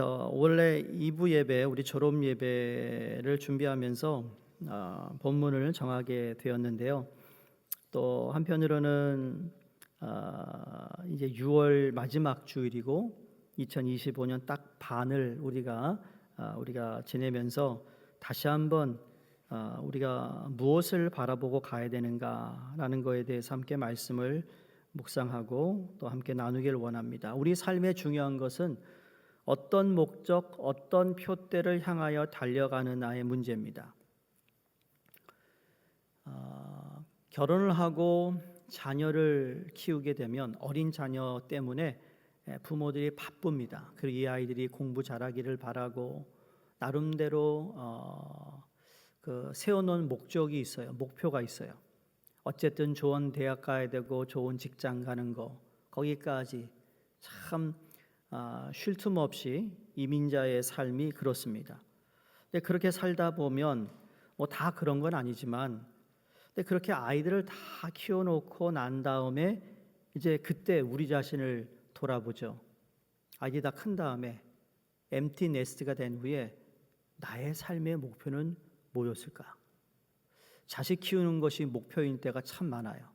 원래 2부 예배, 우리 졸업 예배를 준비하면서 본문을 정하게 되었는데요. 또 한편으로는 이제 6월 마지막 주일이고 2025년 딱 반을 우리가 지내면서 다시 한번 우리가 무엇을 바라보고 가야 되는가라는 거에 대해서 함께 말씀을 묵상하고 또 함께 나누기를 원합니다. 우리 삶의 중요한 것은 어떤 목적, 어떤 표대를 향하여 달려가느냐의 문제입니다. 결혼을 하고 자녀를 키우게 되면 어린 자녀 때문에 부모들이 바쁩니다. 그리고 이 아이들이 공부 잘하기를 바라고 나름대로 세워놓은 목적이 있어요. 목표가 있어요. 어쨌든 좋은 대학 가야 되고 좋은 직장 가는 거, 거기까지 참 쉴 틈 없이 이민자의 삶이 그렇습니다. 근데 그렇게 살다 보면 다 그런 건 아니지만, 근데 그렇게 아이들을 다 키워놓고 난 다음에 이제 그때 우리 자신을 돌아보죠. 아이들이 다 큰 다음에 엠티 네스트가 된 후에 나의 삶의 목표는 뭐였을까? 자식 키우는 것이 목표인 때가 참 많아요.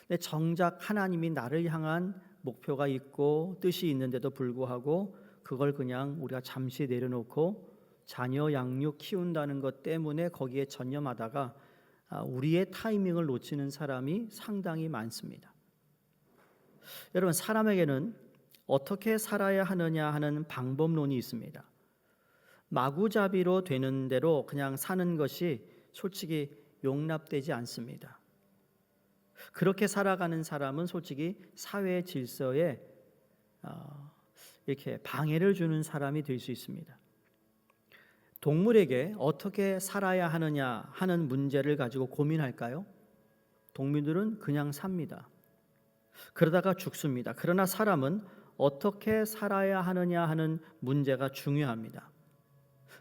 근데 정작 하나님이 나를 향한 목표가 있고 뜻이 있는데도 불구하고 그걸 그냥 우리가 잠시 내려놓고 자녀 양육 키운다는 것 때문에 거기에 전념하다가 우리의 타이밍을 놓치는 사람이 상당히 많습니다. 여러분, 사람에게는 어떻게 살아야 하느냐 하는 방법론이 있습니다. 마구잡이로 되는 대로 그냥 사는 것이 솔직히 용납되지 않습니다. 그렇게 살아가는 사람은 솔직히 사회 질서에 이렇게 방해를 주는 사람이 될 수 있습니다. 동물에게 어떻게 살아야 하느냐 하는 문제를 가지고 고민할까요? 동물들은 그냥 삽니다. 그러다가 죽습니다. 그러나 사람은 어떻게 살아야 하느냐 하는 문제가 중요합니다.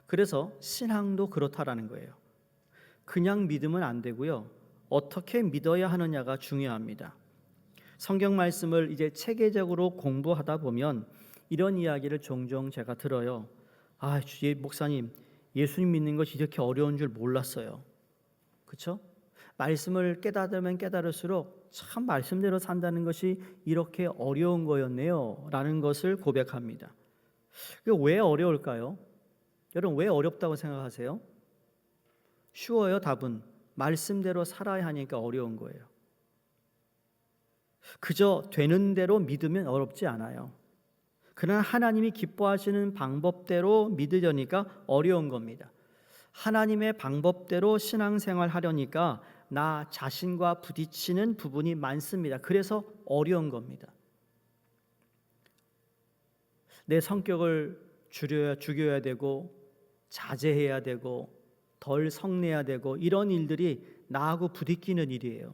그래서 신앙도 그렇다라는 거예요. 그냥 믿으면 안 되고요. 어떻게 믿어야 하느냐가 중요합니다. 성경 말씀을 이제 체계적으로 공부하다 보면 이런 이야기를 종종 제가 들어요. 목사님, 예수님 믿는 것이 이렇게 어려운 줄 몰랐어요. 그렇죠? 말씀을 깨달으면 깨달을수록 참 말씀대로 산다는 것이 이렇게 어려운 거였네요 라는 것을 고백합니다. 왜 어려울까요? 여러분, 왜 어렵다고 생각하세요? 쉬워요. 답은 말씀대로 살아야 하니까 어려운 거예요. 그저 되는 대로 믿으면 어렵지 않아요. 그러나 하나님이 기뻐하시는 방법대로 믿으려니까 어려운 겁니다. 하나님의 방법대로 신앙생활 하려니까 나 자신과 부딪히는 부분이 많습니다. 그래서 어려운 겁니다. 내 성격을 죽여야 되고 자제해야 되고 덜 성내야 되고 이런 일들이 나하고 부딪히는 일이에요.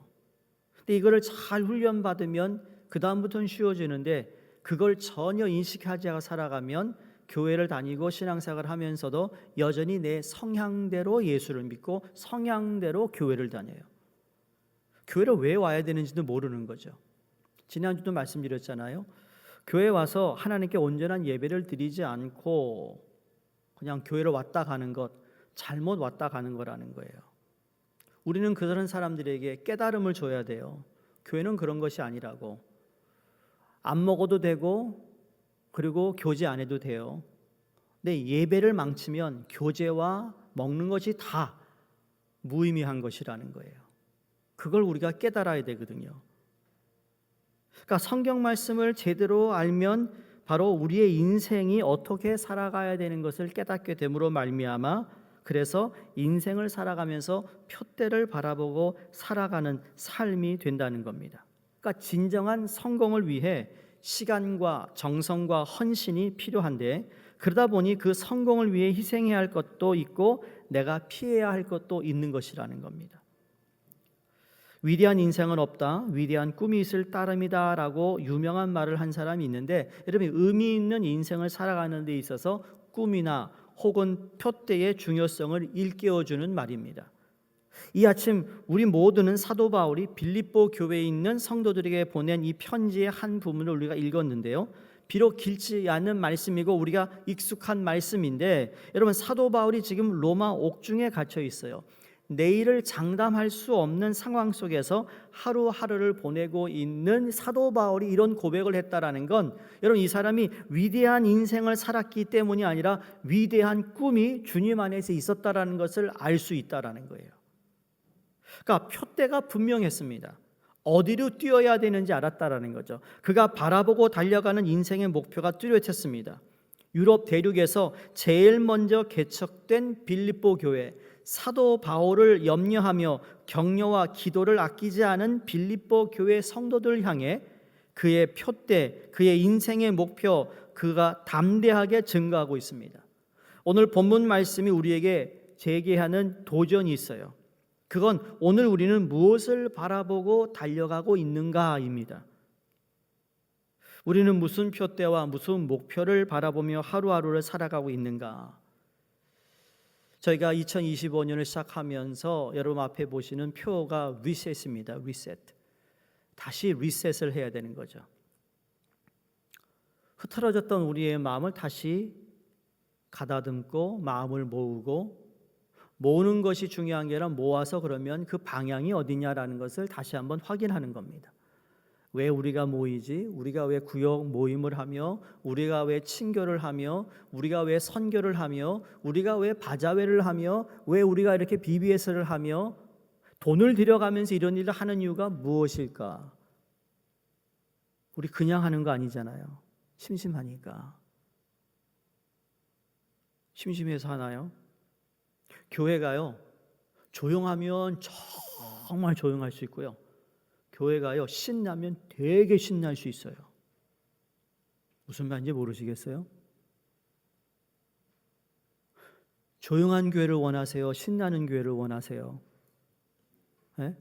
근데 이거를 잘 훈련받으면 그 다음부터는 쉬워지는데 그걸 전혀 인식하지 않고 살아가면 교회를 다니고 신앙생활을 하면서도 여전히 내 성향대로 예수를 믿고 성향대로 교회를 다녀요. 교회를 왜 와야 되는지도 모르는 거죠. 지난주도 말씀드렸잖아요. 교회 와서 하나님께 온전한 예배를 드리지 않고 그냥 교회를 왔다 가는 것, 잘못 왔다 가는 거라는 거예요. 우리는 그런 사람들에게 깨달음을 줘야 돼요. 교회는 그런 것이 아니라고. 안 먹어도 되고 그리고 교제 안 해도 돼요. 근데 예배를 망치면 교제와 먹는 것이 다 무의미한 것이라는 거예요. 그걸 우리가 깨달아야 되거든요. 그러니까 성경 말씀을 제대로 알면 바로 우리의 인생이 어떻게 살아가야 되는 것을 깨닫게 됨으로 말미암아 그래서 인생을 살아가면서 표대를 바라보고 살아가는 삶이 된다는 겁니다. 그러니까 진정한 성공을 위해 시간과 정성과 헌신이 필요한데 그러다 보니 그 성공을 위해 희생해야 할 것도 있고 내가 피해야 할 것도 있는 것이라는 겁니다. 위대한 인생은 없다, 위대한 꿈이 있을 따름이다 라고 유명한 말을 한 사람이 있는데 여러분, 의미 있는 인생을 살아가는 데 있어서 꿈이나 혹은 표대의 중요성을 일깨워주는 말입니다. 이 아침 우리 모두는 사도 바울이 빌립보 교회에 있는 성도들에게 보낸 이 편지의 한 부분을 우리가 읽었는데요. 비록 길지 않은 말씀이고 우리가 익숙한 말씀인데, 여러분 사도 바울이 지금 로마 옥중에 갇혀 있어요. 내일을 장담할 수 없는 상황 속에서 하루하루를 보내고 있는 사도 바울이 이런 고백을 했다라는 건, 여러분 이 사람이 위대한 인생을 살았기 때문이 아니라 위대한 꿈이 주님 안에서 있었다라는 것을 알 수 있다라는 거예요. 그러니까 표대가 분명했습니다. 어디로 뛰어야 되는지 알았다라는 거죠. 그가 바라보고 달려가는 인생의 목표가 뚜렷했습니다. 유럽 대륙에서 제일 먼저 개척된 빌립보 교회, 사도 바울을 염려하며 격려와 기도를 아끼지 않은 빌립보 교회 성도들을 향해 그의 표대, 그의 인생의 목표, 그가 담대하게 증거하고 있습니다. 오늘 본문 말씀이 우리에게 제기하는 도전이 있어요. 그건 오늘 우리는 무엇을 바라보고 달려가고 있는가입니다. 우리는 무슨 표대와 무슨 목표를 바라보며 하루하루를 살아가고 있는가? 저희가 2025년을 시작하면서 여러분 앞에 보시는 표가 리셋입니다. 리셋. 다시 리셋을 해야 되는 거죠. 흐트러졌던 우리의 마음을 다시 가다듬고 마음을 모으는 것이 중요한 게 아니라 모아서 그러면 그 방향이 어디냐라는 것을 다시 한번 확인하는 겁니다. 왜 우리가 모이지? 우리가 왜 구역 모임을 하며, 우리가 왜 친교를 하며, 우리가 왜 선교를 하며, 우리가 왜 바자회를 하며, 왜 우리가 이렇게 BBS를 하며 돈을 들여가면서 이런 일을 하는 이유가 무엇일까? 우리 그냥 하는 거 아니잖아요. 심심하니까. 심심해서 하나요? 교회가요, 조용하면 정말 조용할 수 있고요, 교회가요, 신나면 되게 신날 수 있어요. 무슨 말인지 모르시겠어요? 조용한 교회를 원하세요? 신나는 교회를 원하세요? 네?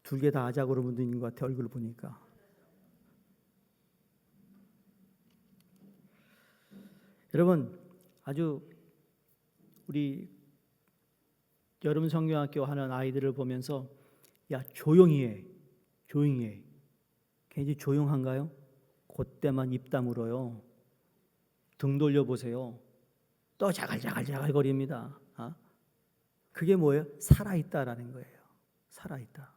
둘 개 다 하자고 그러는 분도 있는 것 같아요. 얼굴을 보니까. 여러분, 아주 우리 여름 성경학교 하는 아이들을 보면서, 야 조용히 해, 조용히 해. 굉장히 조용한가요? 그때만 입 다물어요. 등 돌려보세요. 또 자갈자갈 거립니다. 그게 뭐예요? 살아있다라는 거예요. 살아있다.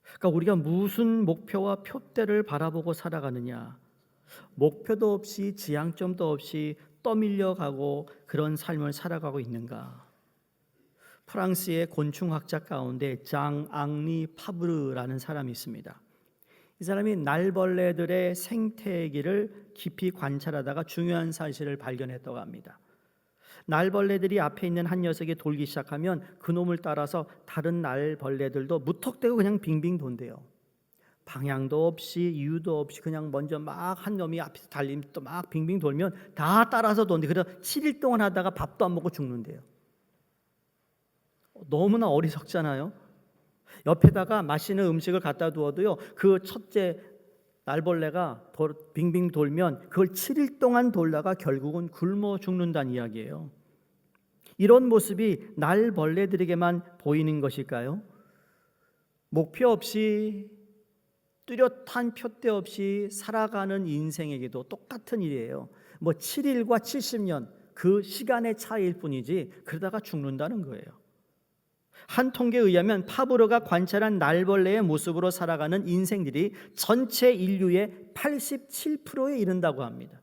그러니까 우리가 무슨 목표와 표대를 바라보고 살아가느냐, 목표도 없이 지향점도 없이 떠밀려가고 그런 삶을 살아가고 있는가. 프랑스의 곤충학자 가운데 장 앙리 파브르라는 사람이 있습니다. 이 사람이 날벌레들의 생태계를 깊이 관찰하다가 중요한 사실을 발견했다고 합니다. 날벌레들이 앞에 있는 한 녀석이 돌기 시작하면 그놈을 따라서 다른 날벌레들도 무턱대고 그냥 빙빙 돈대요. 방향도 없이 이유도 없이 그냥 먼저 막 한 놈이 앞에서 달리면 또 막 빙빙 돌면 다 따라서 돈대. 그래서 7일 동안 하다가 밥도 안 먹고 죽는데요. 너무나 어리석잖아요. 옆에다가 맛있는 음식을 갖다 두어도요, 그 첫째 날벌레가 빙빙 돌면 그걸 7일 동안 돌다가 결국은 굶어 죽는다는 이야기예요. 이런 모습이 날벌레들에게만 보이는 것일까요? 목표 없이 뚜렷한 표대 없이 살아가는 인생에게도 똑같은 일이에요. 7일과 70년 그 시간의 차이일 뿐이지 그러다가 죽는다는 거예요. 한 통계에 의하면 파브르가 관찰한 날벌레의 모습으로 살아가는 인생들이 전체 인류의 87%에 이른다고 합니다.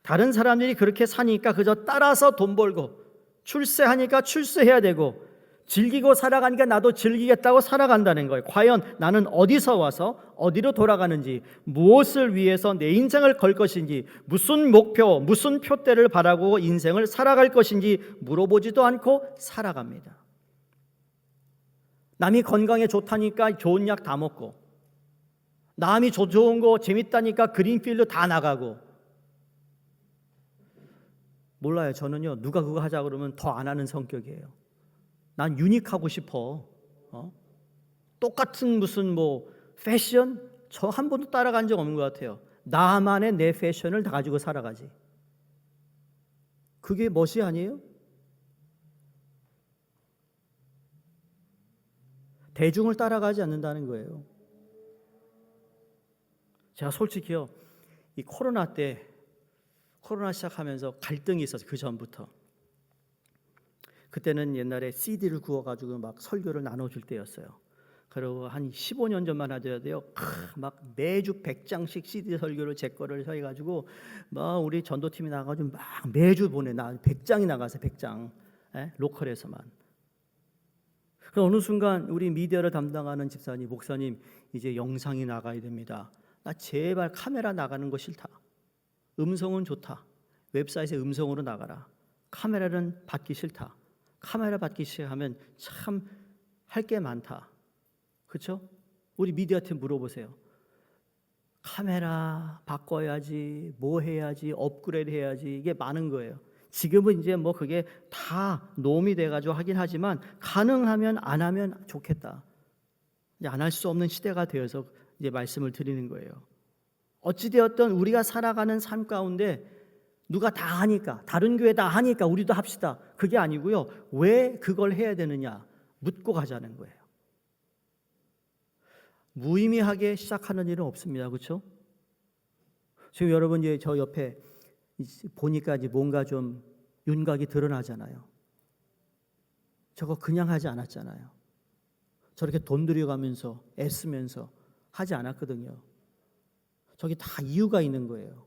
다른 사람들이 그렇게 사니까 그저 따라서 돈 벌고, 출세하니까 출세해야 되고, 즐기고 살아가니까 나도 즐기겠다고 살아간다는 거예요. 과연 나는 어디서 와서 어디로 돌아가는지, 무엇을 위해서 내 인생을 걸 것인지, 무슨 목표, 무슨 표대를 바라고 인생을 살아갈 것인지 물어보지도 않고 살아갑니다. 남이 건강에 좋다니까 좋은 약 다 먹고, 남이 좋은 거 재밌다니까 그린필드 다 나가고. 몰라요. 저는요, 누가 그거 하자 그러면 더 안 하는 성격이에요. 난 유니크하고 싶어. 똑같은 무슨 패션? 저 한 번도 따라간 적 없는 것 같아요. 나만의 내 패션을 다 가지고 살아가지. 그게 멋이 아니에요? 대중을 따라가지 않는다는 거예요. 제가 솔직히요, 이 코로나 시작하면서 갈등이 있었어요. 그 전부터. 그때는 옛날에 CD를 구워가지고 막 설교를 나눠줄 때였어요. 그리고 한 15년 전만 하더라도요, 막 매주 100장씩 CD 설교를 제 거를 해가지고 막 우리 전도팀이 나가가지고 막 매주 보내. 나 100장이 나가서 100장, 로컬에서만. 그럼 어느 순간 우리 미디어를 담당하는 집사님, 목사님, 이제 영상이 나가야 됩니다. 나 제발 카메라 나가는 거 싫다. 음성은 좋다. 웹사이트에 음성으로 나가라. 카메라는 받기 싫다. 카메라 받기 시작하면 참 할 게 많다. 그렇죠? 우리 미디어한테 물어보세요. 카메라 바꿔야지, 뭐 해야지, 업그레이드 해야지, 이게 많은 거예요. 지금은 이제 뭐 그게 다 노움이 돼가지고 하긴 하지만 가능하면 안 하면 좋겠다. 안 할 수 없는 시대가 되어서 이제 말씀을 드리는 거예요. 어찌되었든 우리가 살아가는 삶 가운데 누가 다 하니까, 다른 교회 다 하니까 우리도 합시다. 그게 아니고요. 왜 그걸 해야 되느냐 묻고 가자는 거예요. 무의미하게 시작하는 일은 없습니다. 그렇죠? 지금 여러분 이제 저 옆에 보니까 이제 뭔가 좀 윤곽이 드러나잖아요. 저거 그냥 하지 않았잖아요. 저렇게 돈 들여가면서 애쓰면서 하지 않았거든요. 저게 다 이유가 있는 거예요.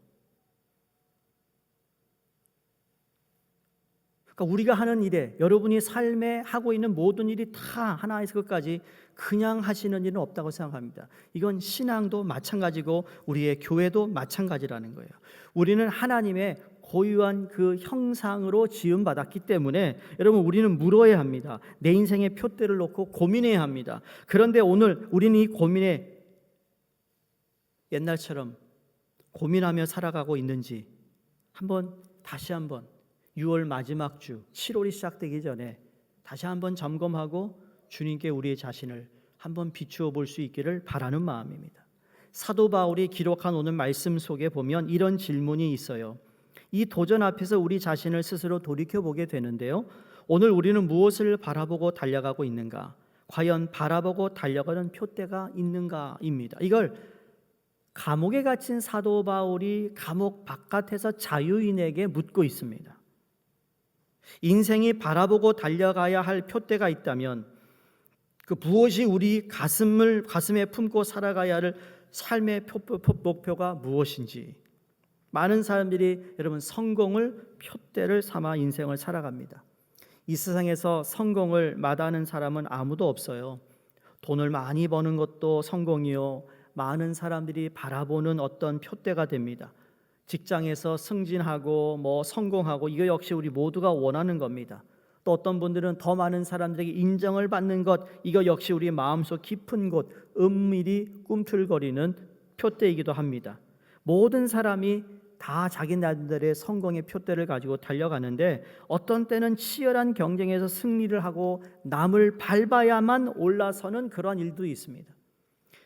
그러니까 우리가 하는 일에, 여러분이 삶에 하고 있는 모든 일이 다 하나에서 끝까지 그냥 하시는 일은 없다고 생각합니다. 이건 신앙도 마찬가지고 우리의 교회도 마찬가지라는 거예요. 우리는 하나님의 고유한 그 형상으로 지음받았기 때문에 여러분 우리는 물어야 합니다. 내 인생의 표대를 놓고 고민해야 합니다. 그런데 오늘 우리는 이 고민에 옛날처럼 고민하며 살아가고 있는지 다시 한번 6월 마지막 주 7월이 시작되기 전에 다시 한번 점검하고 주님께 우리의 자신을 한번 비추어 볼 수 있기를 바라는 마음입니다. 사도 바울이 기록한 오늘 말씀 속에 보면 이런 질문이 있어요. 이 도전 앞에서 우리 자신을 스스로 돌이켜보게 되는데요. 오늘 우리는 무엇을 바라보고 달려가고 있는가? 과연 바라보고 달려가는 표대가 있는가입니다. 이걸 감옥에 갇힌 사도 바울이 감옥 바깥에서 자유인에게 묻고 있습니다. 인생이 바라보고 달려가야 할 표대가 있다면 그 무엇이 우리 가슴에 품고 살아가야 할 삶의 목표가 무엇인지. 많은 사람들이 여러분 성공을 표대를 삼아 인생을 살아갑니다. 이 세상에서 성공을 마다하는 사람은 아무도 없어요. 돈을 많이 버는 것도 성공이요, 많은 사람들이 바라보는 어떤 표대가 됩니다. 직장에서 승진하고 성공하고 이거 역시 우리 모두가 원하는 겁니다. 또 어떤 분들은 더 많은 사람들에게 인정을 받는 것, 이거 역시 우리 마음속 깊은 곳, 은밀히 꿈틀거리는 표대이기도 합니다. 모든 사람이 다 자기 나름대로의 성공의 표대를 가지고 달려가는데 어떤 때는 치열한 경쟁에서 승리를 하고 남을 밟아야만 올라서는 그런 일도 있습니다.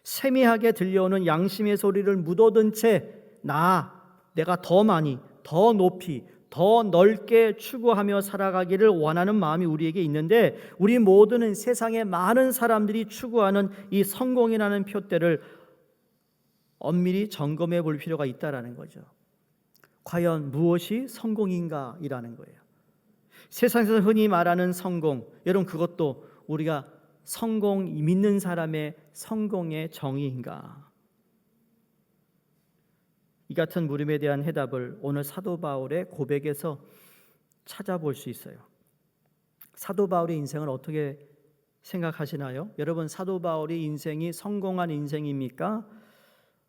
세미하게 들려오는 양심의 소리를 묻어둔 채 내가 더 많이, 더 높이, 더 넓게 추구하며 살아가기를 원하는 마음이 우리에게 있는데 우리 모두는 세상에 많은 사람들이 추구하는 이 성공이라는 표대를 엄밀히 점검해 볼 필요가 있다라는 거죠. 과연 무엇이 성공인가이라는 거예요. 세상에서 흔히 말하는 성공, 여러분 그것도 우리가 성공 믿는 사람의 성공의 정의인가? 이 같은 물음에 대한 해답을 오늘 사도 바울의 고백에서 찾아볼 수 있어요. 사도 바울의 인생을 어떻게 생각하시나요? 여러분 사도 바울의 인생이 성공한 인생입니까?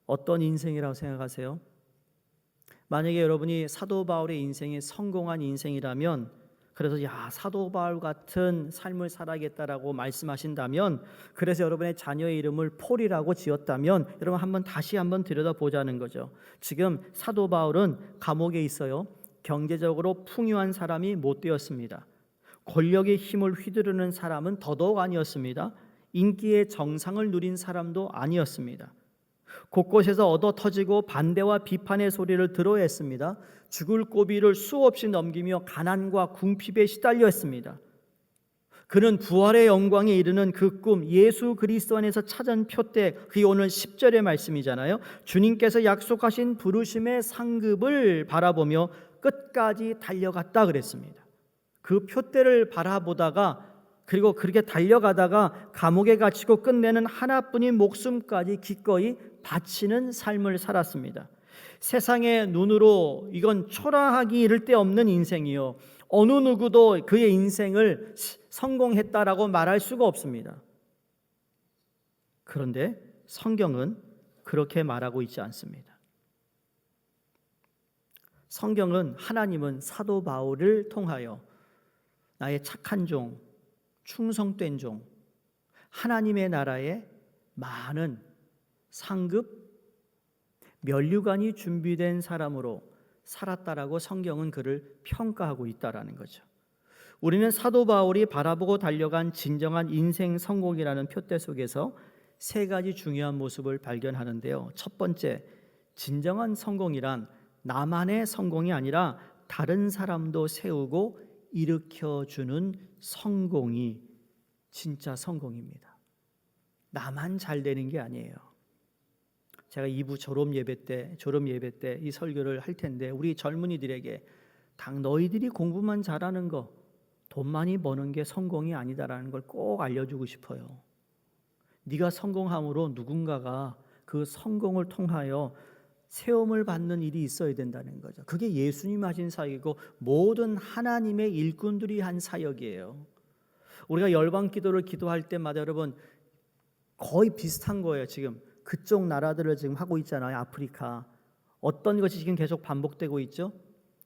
어떤 인생이라고 생각하세요? 만약에 여러분이 사도 바울의 인생이 성공한 인생이라면, 그래서 사도 바울 같은 삶을 살아야겠다라고 말씀하신다면, 그래서 여러분의 자녀의 이름을 폴이라고 지었다면 여러분 다시 한번 들여다보자는 거죠. 지금 사도 바울은 감옥에 있어요. 경제적으로 풍요한 사람이 못 되었습니다. 권력의 힘을 휘두르는 사람은 더더욱 아니었습니다. 인기의 정상을 누린 사람도 아니었습니다. 곳곳에서 얻어 터지고 반대와 비판의 소리를 들어야 했습니다. 죽을 고비를 수없이 넘기며 가난과 궁핍에 시달려 했습니다. 그는 부활의 영광에 이르는 그 꿈, 예수 그리스도 안에서 찾은 표대, 그게 오늘 10절의 말씀이잖아요. 주님께서 약속하신 부르심의 상급을 바라보며 끝까지 달려갔다 그랬습니다. 그 표대를 바라보다가, 그리고 그렇게 달려가다가 감옥에 갇히고 끝내는 하나뿐인 목숨까지 기꺼이 바치는 삶을 살았습니다. 세상의 눈으로 이건 초라하기 이를 데 없는 인생이요, 어느 누구도 그의 인생을 성공했다라고 말할 수가 없습니다. 그런데 성경은 그렇게 말하고 있지 않습니다. 성경은, 하나님은 사도 바울을 통하여 나의 착한 종, 충성된 종, 하나님의 나라에 많은 상급, 면류관이 준비된 사람으로 살았다라고 성경은 그를 평가하고 있다라는 거죠. 우리는 사도 바울이 바라보고 달려간 진정한 인생 성공이라는 표대 속에서 세 가지 중요한 모습을 발견하는데요. 첫 번째, 진정한 성공이란 나만의 성공이 아니라 다른 사람도 세우고 일으켜주는 성공이 진짜 성공입니다. 나만 잘 되는 게 아니에요. 제가 2부 졸업 예배 때 이 설교를 할 텐데, 우리 젊은이들에게 당 너희들이 공부만 잘하는 거, 돈 많이 버는 게 성공이 아니다라는 걸 꼭 알려주고 싶어요. 네가 성공함으로 누군가가 그 성공을 통하여 세움을 받는 일이 있어야 된다는 거죠. 그게 예수님 하신 사역이고 모든 하나님의 일꾼들이 한 사역이에요. 우리가 열방 기도를 기도할 때마다 여러분 거의 비슷한 거예요. 지금 그쪽 나라들을 지금 하고 있잖아요. 아프리카. 어떤 것이 지금 계속 반복되고 있죠?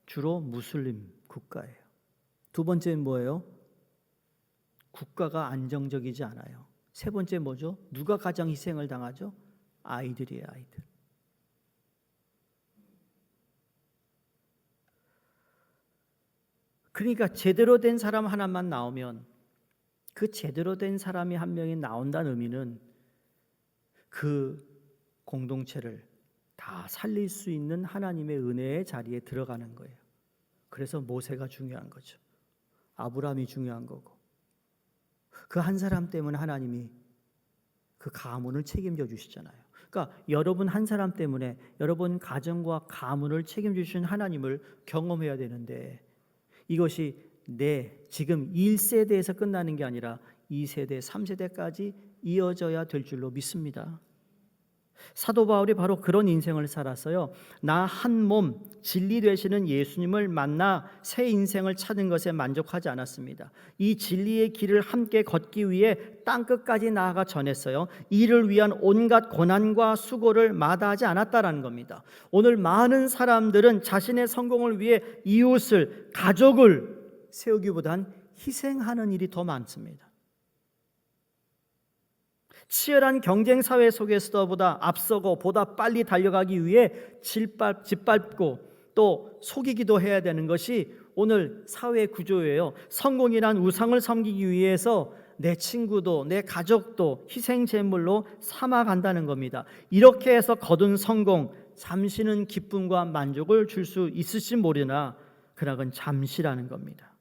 주로 무슬림 국가예요. 두 번째는 뭐예요? 국가가 안정적이지 않아요. 세 번째 뭐죠? 누가 가장 희생을 당하죠? 아이들이에요, 아이들. 그러니까 제대로 된 사람 하나만 나오면, 그 제대로 된 사람이 한 명이 나온다는 의미는 그 공동체를 다 살릴 수 있는 하나님의 은혜의 자리에 들어가는 거예요. 그래서 모세가 중요한 거죠. 아브라함이 중요한 거고, 그 한 사람 때문에 하나님이 그 가문을 책임져 주시잖아요. 그러니까 여러분 한 사람 때문에 여러분 가정과 가문을 책임져 주신 하나님을 경험해야 되는데, 이것이 지금 1세대에서 끝나는 게 아니라 2세대, 3세대까지 이어져야 될 줄로 믿습니다. 사도 바울이 바로 그런 인생을 살았어요. 나 한 몸 진리 되시는 예수님을 만나 새 인생을 찾은 것에 만족하지 않았습니다. 이 진리의 길을 함께 걷기 위해 땅끝까지 나아가 전했어요. 이를 위한 온갖 고난과 수고를 마다하지 않았다라는 겁니다. 오늘 많은 사람들은 자신의 성공을 위해 이웃을, 가족을 세우기보단 희생하는 일이 더 많습니다. 치열한 경쟁 사회 속에서도 보다 앞서고 보다 빨리 달려가기 위해 짓밟고 또 속이기도 해야 되는 것이 오늘 사회 구조예요. 성공이란 우상을 섬기기 위해서 내 친구도 내 가족도 희생 제물로 삼아간다는 겁니다. 이렇게 해서 거둔 성공, 잠시는 기쁨과 만족을 줄 수 있을지 모르나 그러나 그건 잠시라는 겁니다.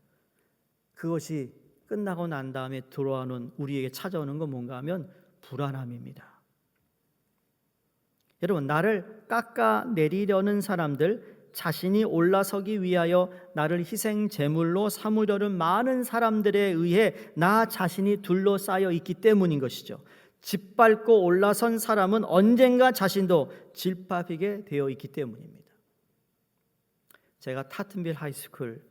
그것이 끝나고 난 다음에 들어오는, 우리에게 찾아오는 건 뭔가 하면 불안함입니다. 여러분, 나를 깎아내리려는 사람들, 자신이 올라서기 위하여 나를 희생 제물로 삼으려는 많은 사람들에 의해 나 자신이 둘러싸여 있기 때문인 것이죠. 짓밟고 올라선 사람은 언젠가 자신도 짓밟히게 되어 있기 때문입니다. 제가 타튼빌 하이스쿨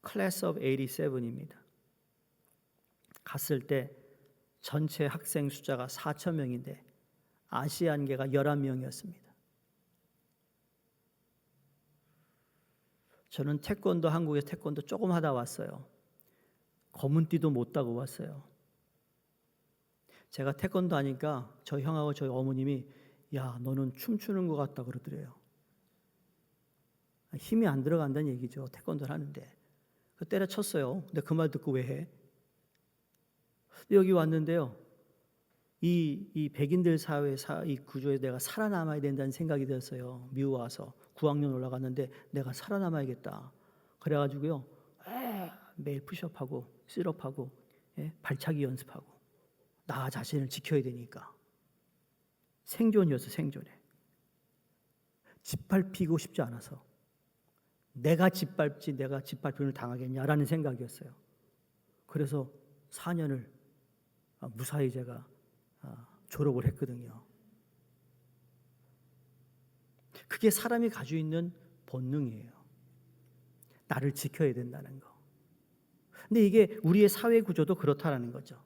클래스 오브 87입니다. 갔을 때 전체 학생 숫자가 4,000명인데 아시안계가 11명이었습니다. 저는 태권도, 한국에서 태권도 조금 하다 왔어요. 검은띠도 못 따고 왔어요. 제가 태권도 하니까 저 형하고 저희 어머님이 야, 너는 춤추는 것 같다 그러더래요. 힘이 안 들어간다는 얘기죠. 태권도를 하는데. 때려쳤어요. 근데 그 말 듣고 왜 해? 여기 왔는데요, 이 백인들 사회 이 구조에 내가 살아남아야 된다는 생각이 들었어요. 미국 와서 9학년 올라갔는데 내가 살아남아야겠다. 그래가지고요, 매일 푸시업하고 시럽하고 발차기 연습하고 나 자신을 지켜야 되니까 생존이었어. 생존에 짓밟히고 싶지 않아서 내가 짓밟힘을 당하겠냐라는 생각이었어요. 그래서 4년을 무사히 제가 졸업을 했거든요. 그게 사람이 가지고 있는 본능이에요. 나를 지켜야 된다는 거. 근데 이게 우리의 사회 구조도 그렇다라는 거죠.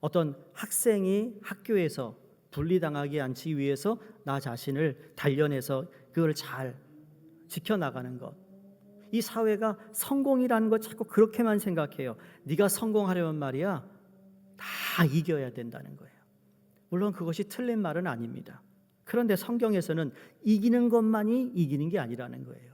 어떤 학생이 학교에서 분리당하지 않기 위해서 나 자신을 단련해서 그걸 잘 지켜나가는 것. 이 사회가 성공이라는 것 자꾸 그렇게만 생각해요. 네가 성공하려면 말이야 다 이겨야 된다는 거예요. 물론 그것이 틀린 말은 아닙니다. 그런데 성경에서는 이기는 것만이 이기는 게 아니라는 거예요.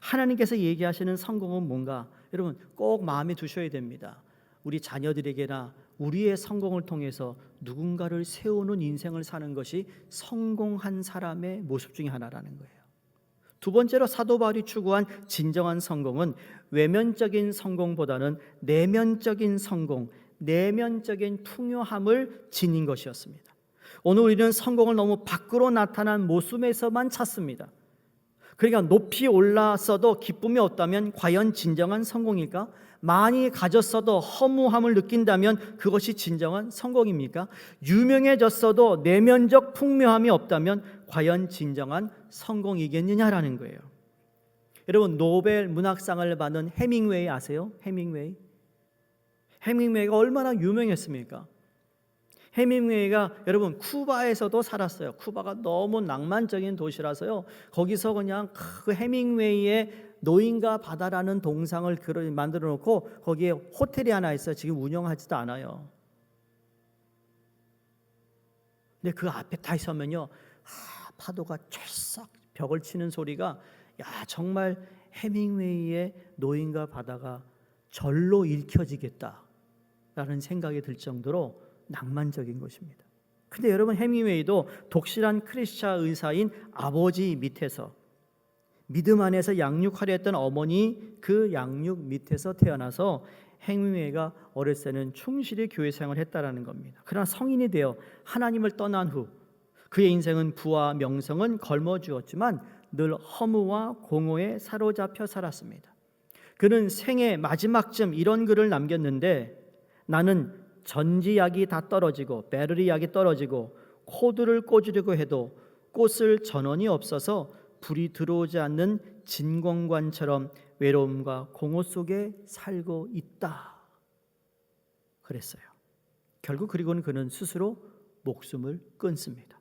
하나님께서 얘기하시는 성공은 뭔가 여러분 꼭 마음에 두셔야 됩니다. 우리 자녀들에게나 우리의 성공을 통해서 누군가를 세우는 인생을 사는 것이 성공한 사람의 모습 중에 하나라는 거예요. 두 번째로 사도 바울이 추구한 진정한 성공은 외면적인 성공보다는 내면적인 성공, 내면적인 풍요함을 지닌 것이었습니다. 오늘 우리는 성공을 너무 밖으로 나타난 모습에서만 찾습니다. 그러니까 높이 올랐어도 기쁨이 없다면 과연 진정한 성공일까? 많이 가졌어도 허무함을 느낀다면 그것이 진정한 성공입니까? 유명해졌어도 내면적 풍요함이 없다면 과연 진정한 성공이겠느냐라는 거예요. 여러분 노벨 문학상을 받은 해밍웨이 아세요? 해밍웨이가 얼마나 유명했습니까? 해밍웨이가 여러분 쿠바에서도 살았어요. 쿠바가 너무 낭만적인 도시라서요. 거기서 그냥 그 해밍웨이의 노인과 바다라는 동상을 만들어 놓고 거기에 호텔이 하나 있어요. 지금 운영하지도 않아요. 근데 그 앞에 다 있으면요, 파도가 찰싹 벽을 치는 소리가 정말 해밍웨이의 노인과 바다가 절로 읽혀지겠다라는 생각이 들 정도로 낭만적인 것입니다. 근데 여러분 해밍웨이도 독실한 크리스찬 의사인 아버지 밑에서 믿음 안에서 양육하려 했던 어머니 그 양육 밑에서 태어나서 해밍웨이가 어렸을 때는 충실히 교회 생활을 했다라는 겁니다. 그러나 성인이 되어 하나님을 떠난 후 그의 인생은 부와 명성은 걸머쥐었지만 늘 허무와 공허에 사로잡혀 살았습니다. 그는 생애 마지막쯤 이런 글을 남겼는데 나는 전지약이 다 떨어지고 배터리 약이 떨어지고 코드를 꽂으려고 해도 꽂을 전원이 없어서 불이 들어오지 않는 진공관처럼 외로움과 공허 속에 살고 있다 그랬어요. 결국 그리고는 그는 스스로 목숨을 끊습니다.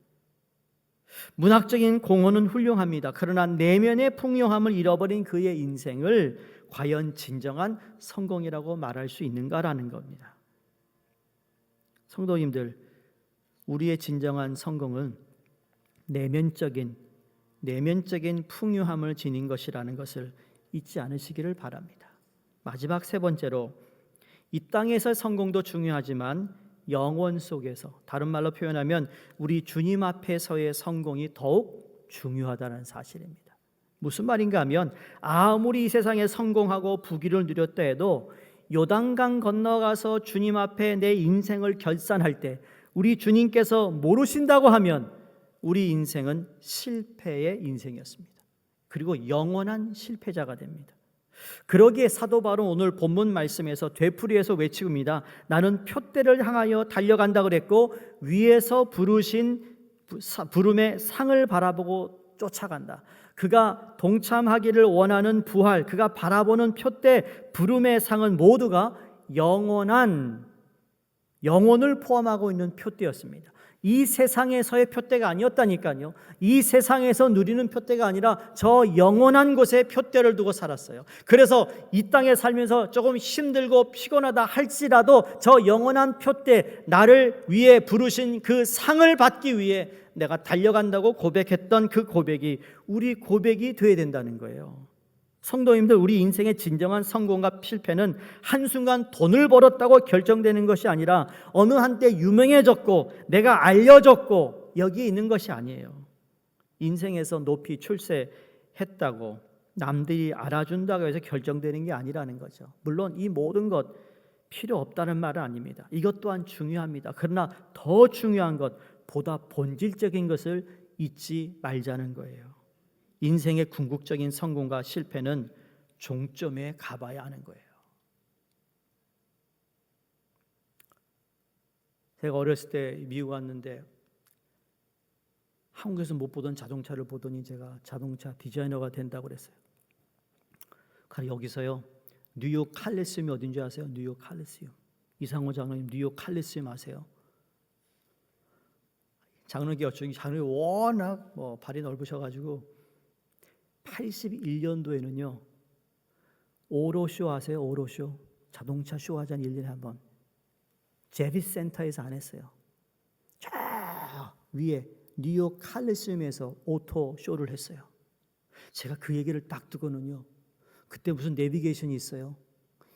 문학적인 공헌은 훌륭합니다. 그러나 내면의 풍요함을 잃어버린 그의 인생을 과연 진정한 성공이라고 말할 수 있는가라는 겁니다. 성도님들, 우리의 진정한 성공은 내면적인 풍요함을 지닌 것이라는 것을 잊지 않으시기를 바랍니다. 마지막 세 번째로 이 땅에서의 성공도 중요하지만 영원 속에서, 다른 말로 표현하면 우리 주님 앞에서의 성공이 더욱 중요하다는 사실입니다. 무슨 말인가 하면 아무리 이 세상에 성공하고 부귀를 누렸다 해도 요단강 건너가서 주님 앞에 내 인생을 결산할 때 우리 주님께서 모르신다고 하면 우리 인생은 실패의 인생이었습니다. 그리고 영원한 실패자가 됩니다. 그러기에 사도 바울은 오늘 본문 말씀에서 되풀이해서 외치고입니다. 나는 표대를 향하여 달려간다 그랬고 위에서 부르신 부름의 상을 바라보고 쫓아간다. 그가 동참하기를 원하는 부활, 그가 바라보는 표대 부름의 상은 모두가 영원을 포함하고 있는 표대였습니다. 이 세상에서의 표대가 아니었다니까요. 이 세상에서 누리는 표대가 아니라 저 영원한 곳에 표대를 두고 살았어요. 그래서 이 땅에 살면서 조금 힘들고 피곤하다 할지라도 저 영원한 표대, 나를 위해 부르신 그 상을 받기 위해 내가 달려간다고 고백했던 그 고백이 우리 고백이 되어야 된다는 거예요. 성도님들, 우리 인생의 진정한 성공과 실패는 한순간 돈을 벌었다고 결정되는 것이 아니라 어느 한때 유명해졌고 내가 알려졌고 여기에 있는 것이 아니에요. 인생에서 높이 출세했다고 남들이 알아준다고 해서 결정되는 게 아니라는 거죠. 물론 이 모든 것 필요 없다는 말은 아닙니다. 이것 또한 중요합니다. 그러나 더 중요한 것, 보다 본질적인 것을 잊지 말자는 거예요. 인생의 궁극적인 성공과 실패는 종점에 가봐야 하는 거예요. 제가 어렸을 때 미국 왔는데 한국에서 못 보던 자동차를 보더니 제가 자동차 디자이너가 된다고 그랬어요. 여기서요, 뉴욕 칼리시움이 어딘지 아세요? 뉴욕 칼리시움. 이상호 장로님 뉴욕 칼리시움 아세요? 장로교 어쩌기 장로이 워낙 발이 넓으셔가지고 81년도에는요 오로쇼 아세요? 오로쇼 자동차 쇼 하잖아요. 1년에 한 번. 제비센터에서 안 했어요. 저 위에 뉴욕 칼리시움에서 오토 쇼를 했어요. 제가 그 얘기를 딱 듣고는요, 그때 무슨 내비게이션이 있어요.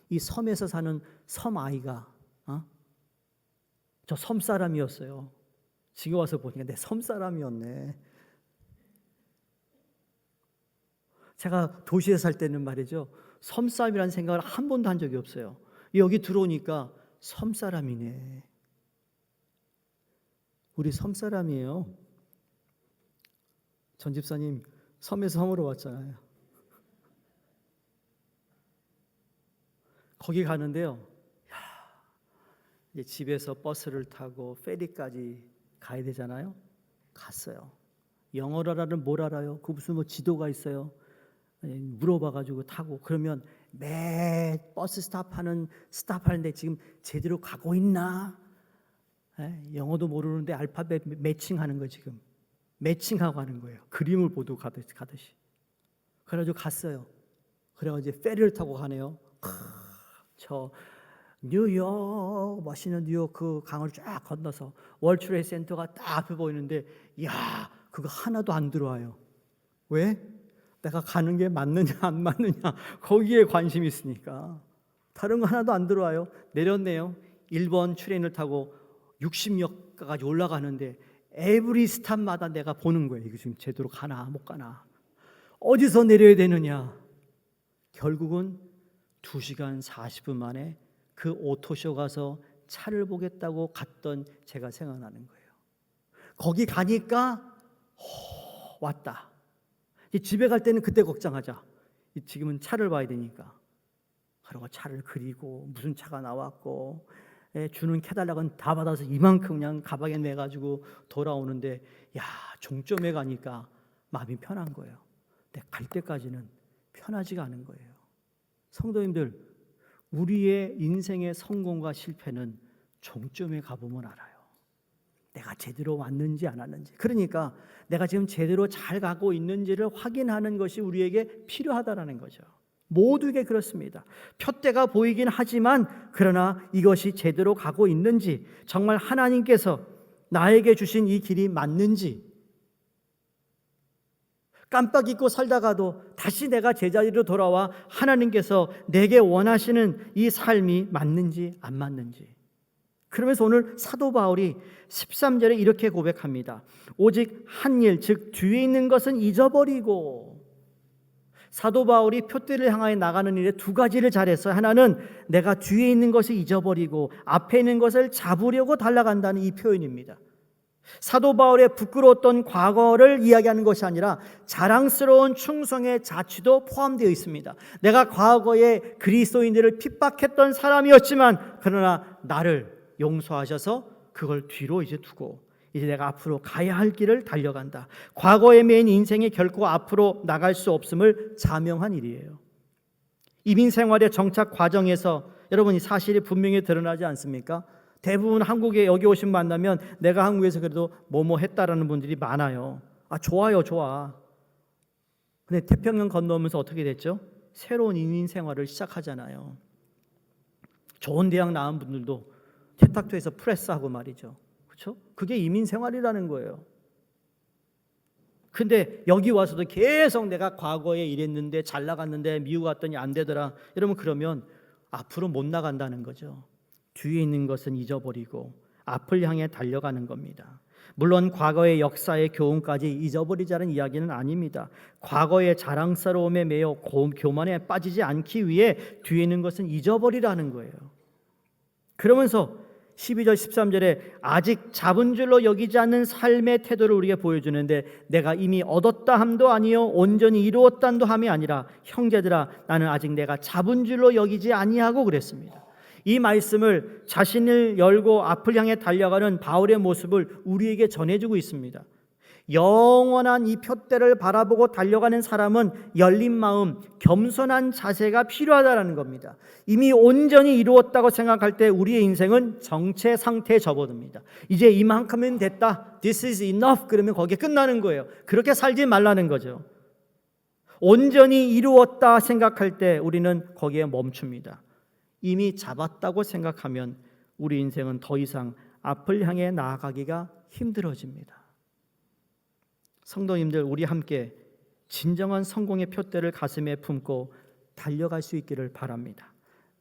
이 섬에서 사는 섬 아이가 저 섬 사람이었어요. 지금 와서 보니까 내 섬 사람이었네. 제가 도시에 살 때는 말이죠, 섬 사람이라는 생각을 한 번도 한 적이 없어요. 여기 들어오니까 섬 사람이네. 우리 섬 사람이에요. 전 집사님 섬에서 섬으로 왔잖아요. 거기 가는데요, 이제 집에서 버스를 타고 페리까지 가야 되잖아요. 갔어요. 영어를 알아는 뭘 알아요? 그 무슨 지도가 있어요. 물어봐가지고 타고, 그러면 매 버스 스탑하는데 지금 제대로 가고 있나? 영어도 모르는데 알파벳 매칭하는 거, 지금 매칭하고 하는 거예요. 그림을 보도 가듯이. 그래가지고 갔어요. 그래가지고 이제 페리를 타고 가네요. 저 뉴욕, 멋있는 뉴욕 그 강을 쫙 건너서 월트레이드 센터가 딱 앞에 보이는데, 이야, 그거 하나도 안 들어와요. 왜? 내가 가는 게 맞느냐 안 맞느냐 거기에 관심이 있으니까. 다른 거 하나도 안 들어와요. 내렸네요. 1번 트레인을 타고 60역까지 올라가는데 에브리 스탑마다 내가 보는 거예요. 이거 지금 제대로 가나 못 가나, 어디서 내려야 되느냐. 결국은 2시간 40분 만에 그 오토쇼 가서 차를 보겠다고 갔던 제가 생각나는 거예요. 거기 가니까 왔다. 집에 갈 때는 그때 걱정하자. 지금은 차를 봐야 되니까. 그리고 차를 그리고 무슨 차가 나왔고, 주는 캐달라고는 다 받아서 이만큼 그냥 가방에 매가지고 돌아오는데, 야, 종점에 가니까 마음이 편한 거예요. 근데 갈 때까지는 편하지가 않은 거예요. 성도님들, 우리의 인생의 성공과 실패는 종점에 가보면 알아요. 내가 제대로 왔는지 안 왔는지. 그러니까 내가 지금 제대로 잘 가고 있는지를 확인하는 것이 우리에게 필요하다라는 거죠. 모두에게 그렇습니다. 표대가 보이긴 하지만, 그러나 이것이 제대로 가고 있는지, 정말 하나님께서 나에게 주신 이 길이 맞는지, 깜빡 잊고 살다가도 다시 내가 제자리로 돌아와 하나님께서 내게 원하시는 이 삶이 맞는지 안 맞는지. 그러면서 오늘 사도 바울이 13절에 이렇게 고백합니다. 오직 한 일, 즉 뒤에 있는 것은 잊어버리고. 사도 바울이 표대를 향하여 나가는 일에 두 가지를 잘했어요. 하나는 내가 뒤에 있는 것을 잊어버리고 앞에 있는 것을 잡으려고 달려간다는 이 표현입니다. 사도 바울의 부끄러웠던 과거를 이야기하는 것이 아니라 자랑스러운 충성의 자취도 포함되어 있습니다. 내가 과거에 그리스도인들을 핍박했던 사람이었지만, 그러나 나를 용서하셔서 그걸 뒤로 이제 두고 이제 내가 앞으로 가야 할 길을 달려간다. 과거에 매인 인생이 결코 앞으로 나갈 수 없음을 자명한 일이에요. 이민 생활의 정착 과정에서 여러분이 사실이 분명히 드러나지 않습니까? 대부분 한국에 여기 오신 만나면 내가 한국에서 그래도 뭐뭐 했다라는 분들이 많아요. 좋아요, 좋아. 근데 태평양 건너오면서 어떻게 됐죠? 새로운 이민 생활을 시작하잖아요. 좋은 대학 나온 분들도 세탁소에서 프레스하고 말이죠. 그렇죠? 그게 이민 생활이라는 거예요. 근데 여기 와서도 계속 내가 과거에 이랬는데 잘 나갔는데 미국 갔더니 안 되더라. 여러분, 그러면 앞으로 못 나간다는 거죠. 뒤에 있는 것은 잊어버리고 앞을 향해 달려가는 겁니다. 물론 과거의 역사의 교훈까지 잊어버리자는 이야기는 아닙니다. 과거의 자랑스러움에 매여 교만에 빠지지 않기 위해 뒤에 있는 것은 잊어버리라는 거예요. 그러면서 12절 13절에 아직 잡은 줄로 여기지 않는 삶의 태도를 우리에게 보여주는데, 내가 이미 얻었다 함도 아니요 온전히 이루었단도 함이 아니라 형제들아 나는 아직 내가 잡은 줄로 여기지 아니하고 그랬습니다. 이 말씀을 자신을 열고 앞을 향해 달려가는 바울의 모습을 우리에게 전해주고 있습니다. 영원한 이 표대를 바라보고 달려가는 사람은 열린 마음, 겸손한 자세가 필요하다는 겁니다. 이미 온전히 이루었다고 생각할 때 우리의 인생은 정체 상태에 접어듭니다. 이제 이만큼은 됐다, This is enough, 그러면 거기에 끝나는 거예요. 그렇게 살지 말라는 거죠. 온전히 이루었다 생각할 때 우리는 거기에 멈춥니다. 이미 잡았다고 생각하면 우리 인생은 더 이상 앞을 향해 나아가기가 힘들어집니다. 성도님들, 우리 함께 진정한 성공의 표대를 가슴에 품고 달려갈 수 있기를 바랍니다.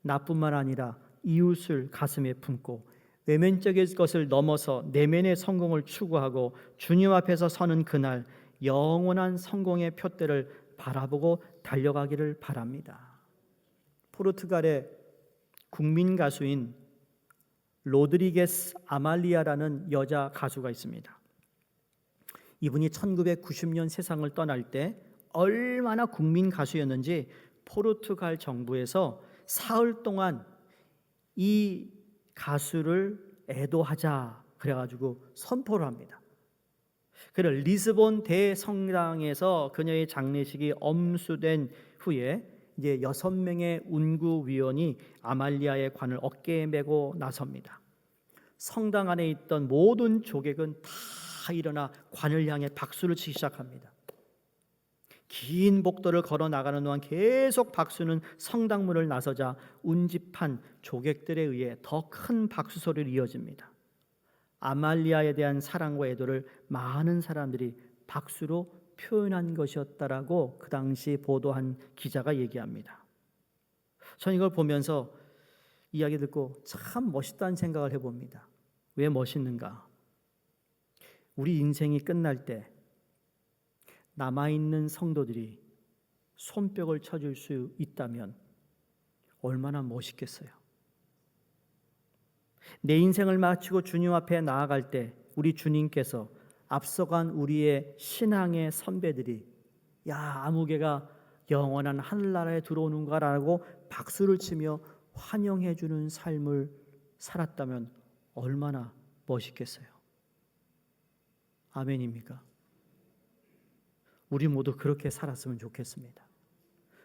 나뿐만 아니라 이웃을 가슴에 품고 외면적인 것을 넘어서 내면의 성공을 추구하고 주님 앞에서 서는 그날 영원한 성공의 표대를 바라보고 달려가기를 바랍니다. 포르투갈의 국민 가수인 로드리게스 아말리아라는 여자 가수가 있습니다. 이분이 1990년 세상을 떠날 때 얼마나 국민 가수였는지 포르투갈 정부에서 사흘 동안 이 가수를 애도하자 그래가지고 선포를 합니다. 그래서 리스본 대성당에서 그녀의 장례식이 엄수된 후에 이제 6명의 운구위원이 아말리아의 관을 어깨에 메고 나섭니다. 성당 안에 있던 모든 조객은 다 일어나 관을 향해 박수를 치기 시작합니다. 긴 복도를 걸어 나가는 동안 계속 박수는 성당문을 나서자 운집한 조객들에 의해 더 큰 박수 소리를 이어집니다. 아말리아에 대한 사랑과 애도를 많은 사람들이 박수로 표현한 것이었다라고 그 당시 보도한 기자가 얘기합니다. 전 이걸 보면서 이야기 듣고 참 멋있다는 생각을 해봅니다. 왜 멋있는가? 우리 인생이 끝날 때 남아있는 성도들이 손뼉을 쳐줄 수 있다면 얼마나 멋있겠어요. 내 인생을 마치고 주님 앞에 나아갈 때 우리 주님께서 앞서간 우리의 신앙의 선배들이 야, 아무개가 영원한 하늘나라에 들어오는가라고 박수를 치며 환영해 주는 삶을 살았다면 얼마나 멋있겠어요. 아멘입니까? 우리 모두 그렇게 살았으면 좋겠습니다.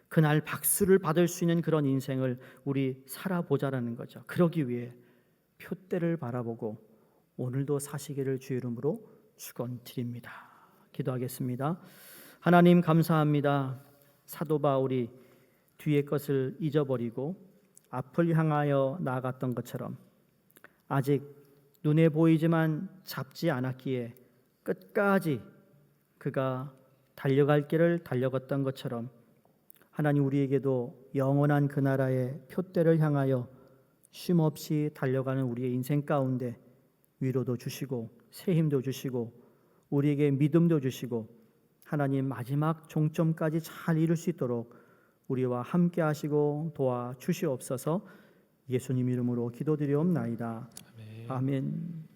그날 박수를 받을 수 있는 그런 인생을 우리 살아보자라는 거죠. 그러기 위해 표대를 바라보고 오늘도 사시기를 주 이름으로 축원드립니다. 기도하겠습니다. 하나님 감사합니다. 사도 바울이 뒤의 것을 잊어버리고 앞을 향하여 나아갔던 것처럼 아직 눈에 보이지만 잡지 않았기에 끝까지 그가 달려갈 길을 달려갔던 것처럼 하나님 우리에게도 영원한 그 나라의 표대를 향하여 쉼없이 달려가는 우리의 인생 가운데 위로도 주시고 새 힘도 주시고 우리에게 믿음도 주시고 하나님 마지막 종점까지 잘 이룰 수 있도록 우리와 함께 하시고 도와주시옵소서. 예수님 이름으로 기도드리옵나이다. 아멘.